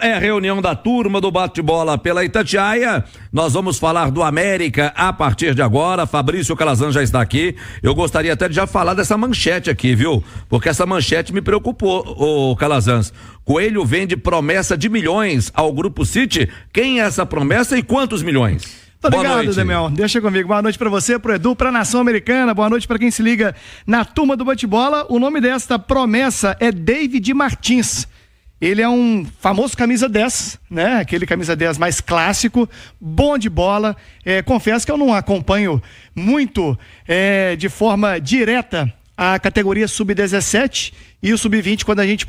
É a reunião da turma do bate-bola pela Itatiaia. Nós vamos falar do América a partir de agora. Fabrício Calazans já está aqui. Eu gostaria até de já falar dessa manchete aqui, viu? Porque essa manchete me preocupou, ô Calazans. Coelho vende promessa de milhões ao Grupo City. Quem é essa promessa e quantos milhões? Obrigado, Damião. Deixa comigo. Boa noite pra você, pro Edu, pra Nação Americana. Boa noite pra quem se liga na turma do bate-bola. O nome desta promessa é David Martins. Ele é um famoso camisa 10, né? Aquele camisa 10 mais clássico, bom de bola. Confesso que eu não acompanho muito de forma direta a categoria sub-17 e o sub-20, quando a gente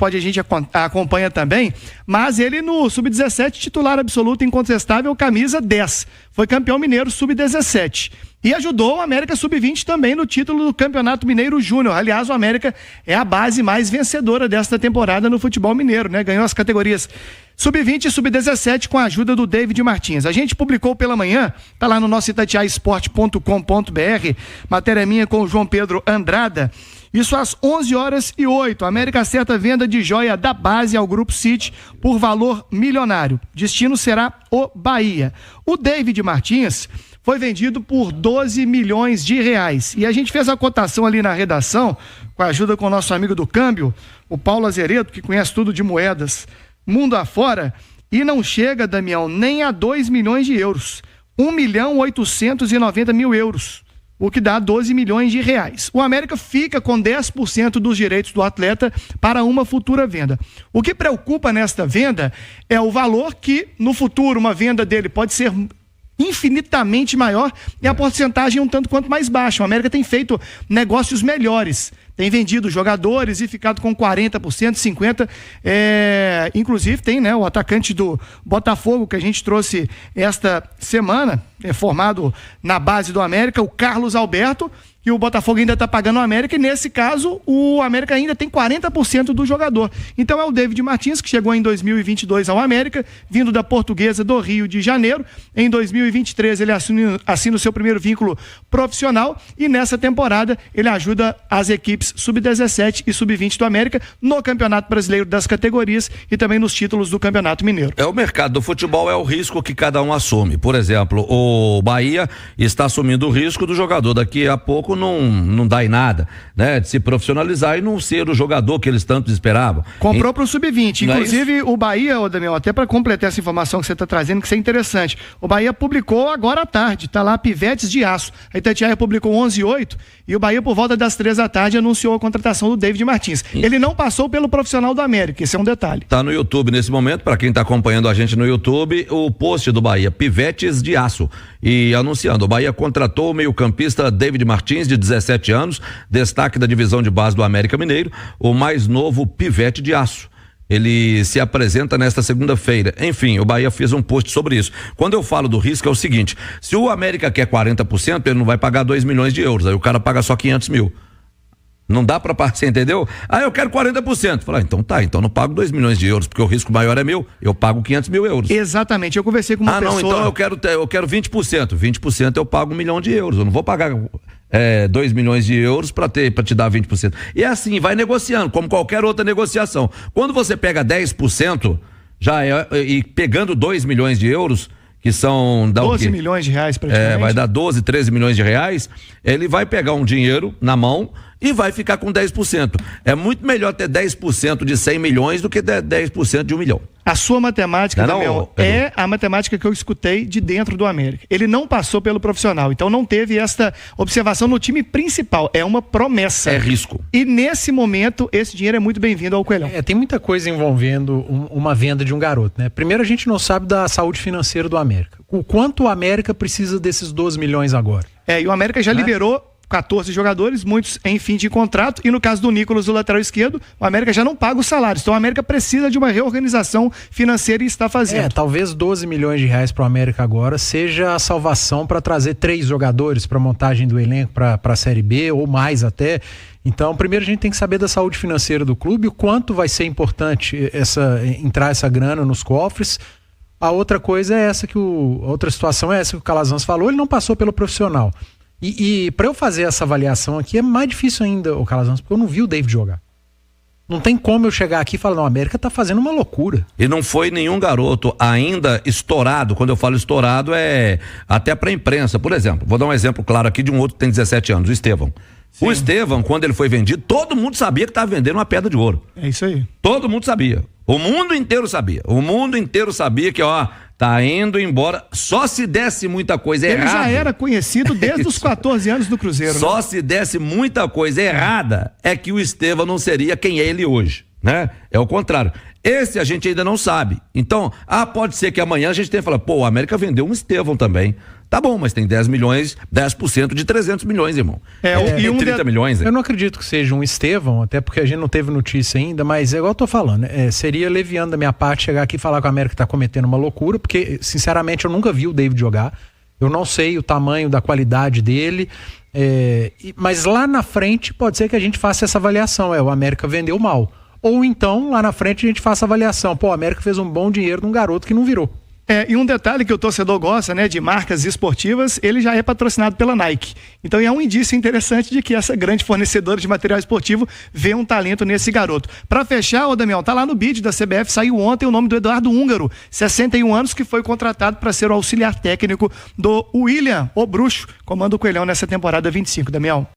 acompanha também, mas ele no sub-17 titular absoluto, incontestável, camisa 10, foi campeão mineiro sub-17 e ajudou o América sub-20 também no título do Campeonato Mineiro Júnior. Aliás, o América é a base mais vencedora desta temporada no futebol mineiro, né? Ganhou as categorias sub-20 e sub-17 com a ajuda do David Martins. A gente publicou pela manhã, tá lá no nosso itatiaesporte.com.br, matéria minha com o João Pedro Andrada. Isso às 11h08. A América acerta a venda de joia da base ao Grupo City por valor milionário. Destino será o Bahia. O David Martins foi vendido por 12 milhões de reais. E a gente fez a cotação ali na redação, com a ajuda com o nosso amigo do câmbio, o Paulo Azeredo, que conhece tudo de moedas mundo afora, e não chega, Damião, nem a 2 milhões de euros. 1.890.000 euros. O que dá 12 milhões de reais. O América fica com 10% dos direitos do atleta para uma futura venda. O que preocupa nesta venda é o valor que, no futuro, uma venda dele pode ser infinitamente maior e a porcentagem um tanto quanto mais baixa. O América tem feito negócios melhores. Tem vendido jogadores e ficado com 40%, 50%. Inclusive tem, né, o atacante do Botafogo que a gente trouxe esta semana, formado na base do América, o Carlos Alberto, que o Botafogo ainda está pagando o América, e nesse caso o América ainda tem 40% do jogador. Então é o David Martins, que chegou em 2022 ao América, vindo da Portuguesa do Rio de Janeiro. Em 2023 ele assina o seu primeiro vínculo profissional e nessa temporada ele ajuda as equipes sub-17 e sub-20 do América no Campeonato Brasileiro das categorias e também nos títulos do Campeonato Mineiro. O mercado do futebol é o risco que cada um assume. Por exemplo, o Bahia está assumindo o risco do jogador daqui a pouco não dá em nada, né? De se profissionalizar e não ser o jogador que eles tanto esperavam. Comprou para o sub-20, inclusive o Bahia, Daniel, até para completar essa informação que você está trazendo, que isso é interessante, o Bahia publicou agora à tarde, tá lá, Pivetes de Aço. A Itatiaia publicou 11h08 e o Bahia por volta das 3 da tarde anunciou a contratação do David Martins. Ele não passou pelo profissional do América, esse é um detalhe. Tá no YouTube nesse momento, para quem tá acompanhando a gente no YouTube, o post do Bahia, Pivetes de Aço, e anunciando, o Bahia contratou o meio-campista David Martins, de 17 anos, destaque da divisão de base do América Mineiro, o mais novo Pivete de Aço. Ele se apresenta nesta segunda-feira. Enfim, o Bahia fez um post sobre isso. Quando eu falo do risco é o seguinte, se o América quer 40%, ele não vai pagar 2 milhões de euros, aí o cara paga só 500 mil. Não dá pra você entendeu? Eu quero 40%. Fala, então tá, então não pago 2 milhões de euros, porque o risco maior é meu, eu pago 500 mil euros. Exatamente, eu conversei com uma pessoa... então eu quero 20%. 20% eu pago 1 milhão de euros, eu não vou pagar 2 milhões de euros pra te dar 20%. E é assim, vai negociando, como qualquer outra negociação. Quando você pega 10%, e pegando 2 milhões de euros, que são... 12 milhões de reais praticamente. Vai dar 12, 13 milhões de reais, ele vai pegar um dinheiro na mão e vai ficar com 10%. É muito melhor ter 10% de 100 milhões do que 10% de 1 milhão. A sua matemática, Daniel, é a matemática que eu escutei de dentro do América. Ele não passou pelo profissional, então não teve esta observação no time principal. É uma promessa. É risco. E nesse momento, esse dinheiro é muito bem-vindo ao Coelhão. Tem muita coisa envolvendo uma venda de um garoto, né? Primeiro, a gente não sabe da saúde financeira do América. O quanto o América precisa desses 12 milhões agora? E o América já liberou 14 jogadores, muitos em fim de contrato, e no caso do Nicolas, o lateral esquerdo, o América já não paga os salários, então o América precisa de uma reorganização financeira e está fazendo. Talvez 12 milhões de reais para o América agora seja a salvação para trazer 3 jogadores para montagem do elenco para a Série B, ou mais até. Então, primeiro a gente tem que saber da saúde financeira do clube, o quanto vai ser importante entrar essa grana nos cofres. A outra coisa é essa a outra situação é essa que o Calazans falou, ele não passou pelo profissional. E para eu fazer essa avaliação aqui é mais difícil ainda, o Calazans, porque eu não vi o David jogar. Não tem como eu chegar aqui e falar, não, a América tá fazendo uma loucura. E não foi nenhum garoto ainda estourado. Quando eu falo estourado é até pra imprensa. Por exemplo, vou dar um exemplo claro aqui de um outro que tem 17 anos, o Estevão. Sim. O Estevão, quando ele foi vendido, todo mundo sabia que estava vendendo uma pedra de ouro. É isso aí. Todo mundo sabia. O mundo inteiro sabia. O mundo inteiro sabia que, ó, tá indo embora. Só se desse muita coisa errada. Ele já era conhecido desde os 14 anos do Cruzeiro. Só se desse muita coisa errada é que o Estevão não seria quem é ele hoje, né? É o contrário. Esse a gente ainda não sabe. Então, pode ser que amanhã a gente tenha que falar, pô, a América vendeu um Estevão também. Tá bom, mas tem 10 milhões, 10% de 300 milhões, irmão. E 30 milhões. Eu não acredito que seja um Estevão, até porque a gente não teve notícia ainda, mas é igual eu tô falando, seria leviano da minha parte chegar aqui e falar que a América tá cometendo uma loucura, porque, sinceramente, eu nunca vi o David jogar. Eu não sei o tamanho da qualidade dele, mas lá na frente pode ser que a gente faça essa avaliação, o América vendeu mal. Ou então, lá na frente, a gente faça a avaliação, pô, a América fez um bom dinheiro num garoto que não virou. E um detalhe que o torcedor gosta, né, de marcas esportivas, ele já é patrocinado pela Nike. Então é um indício interessante de que essa grande fornecedora de material esportivo vê um talento nesse garoto. Para fechar, ô Damião, tá lá no bid da CBF, saiu ontem o nome do Eduardo Húngaro, 61 anos, que foi contratado para ser o auxiliar técnico do William, o Bruxo, comando o Coelhão nessa temporada 25, Damião.